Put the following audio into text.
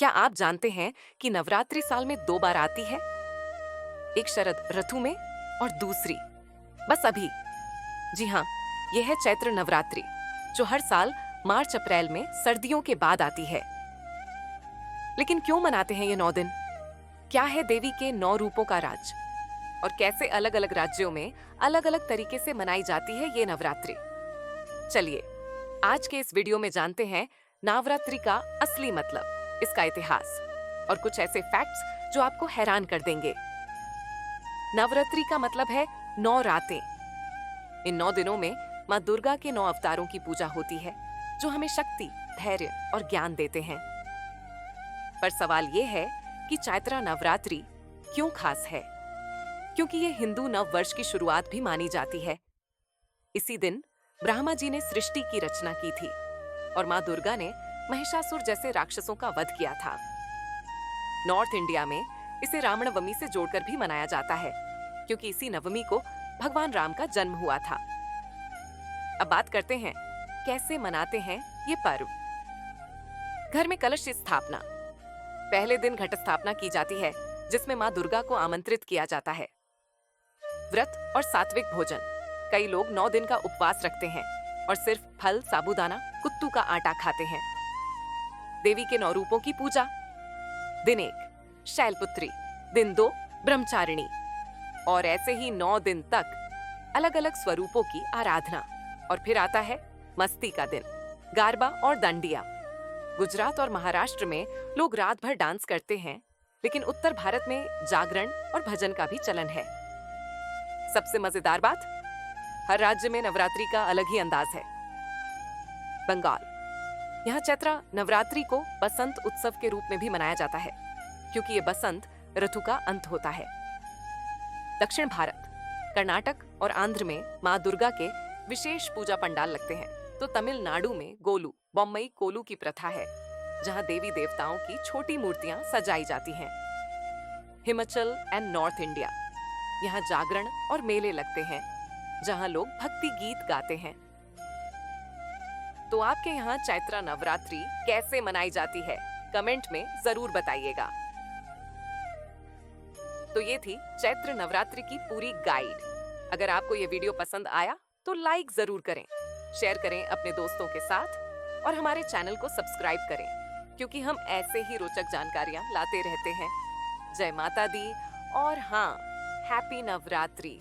क्या आप जानते हैं कि नवरात्रि साल में 2 बार आती है? एक शरद ऋतु में और दूसरी बस अभी। जी हाँ, यह है चैत्र नवरात्रि, जो हर साल मार्च अप्रैल में सर्दियों के बाद आती है। लेकिन क्यों मनाते हैं ये 9 दिन? क्या है देवी के 9 रूपों का राज? और कैसे अलग अलग राज्यों में अलग अलग तरीके से मनाई जाती है ये नवरात्रि? चलिए आज के इस वीडियो में जानते हैं नवरात्रि का असली मतलब, इसका इतिहास और कुछ ऐसे फैक्ट्स जो आपको हैरान कर देंगे। नवरात्रि का मतलब है 9 रातें। इन 9 दिनों में माँ दुर्गा के 9 अवतारों की पूजा होती है, जो हमें शक्ति, धैर्य और ज्ञान देते हैं। पर सवाल ये है कि चैत्र नवरात्रि क्यों खास है? क्योंकि ये हिंदू नव वर्ष की शुरुआत भी मानी जाती है। इसी दिन ब्रह्मा जी ने सृष्टि की रचना की थी और माँ दुर्गा ने महिषासुर जैसे राक्षसों का वध किया था। नॉर्थ इंडिया में इसे रामनवमी से जोड़कर भी मनाया जाता है, क्योंकि इसी नवमी को भगवान राम का जन्म हुआ था। अब बात करते हैं कैसे मनाते हैं ये पर्व। घर में कलश स्थापना। पहले दिन घट स्थापना की जाती है, जिसमें माँ दुर्गा को आमंत्रित किया जाता है। व्रत और सात्विक भोजन। कई लोग 9 दिन का उपवास रखते हैं और सिर्फ फल, साबूदाना, कुत्तू का आटा खाते हैं। देवी के 9 रूपों की पूजा। दिन 1 शैलपुत्री, दिन 2 ब्रह्मचारिणी और ऐसे ही 9 दिन तक अलग अलग स्वरूपों की आराधना। और फिर आता है मस्ती का दिन, गारबा और दांडिया। गुजरात और महाराष्ट्र में लोग रात भर डांस करते हैं, लेकिन उत्तर भारत में जागरण और भजन का भी चलन है। सबसे मजेदार बात, हर राज्य में नवरात्रि का अलग ही अंदाज है। बंगाल, यहाँ चैत्र नवरात्रि को बसंत उत्सव के रूप में भी मनाया जाता है, क्योंकि ये बसंत ऋतु का अंत होता है। दक्षिण भारत, कर्नाटक और आंध्र में माँ दुर्गा के विशेष पूजा पंडाल लगते हैं। तो तमिलनाडु में गोलू, बॉम्बई कोलू की प्रथा है, जहाँ देवी देवताओं की छोटी मूर्तियां सजाई जाती हैं। हिमाचल एंड नॉर्थ इंडिया, यहाँ जागरण और मेले लगते हैं, जहाँ लोग भक्ति गीत गाते हैं। तो आपके यहाँ चैत्र नवरात्रि कैसे मनाई जाती है, कमेंट में जरूर बताइएगा। तो ये थी चैत्र नवरात्रि की पूरी गाइड। अगर आपको ये वीडियो पसंद आया तो लाइक जरूर करें, शेयर करें अपने दोस्तों के साथ और हमारे चैनल को सब्सक्राइब करें, क्योंकि हम ऐसे ही रोचक जानकारियां लाते रहते हैं। जय माता दी और हाँ, हैप्पी नवरात्रि।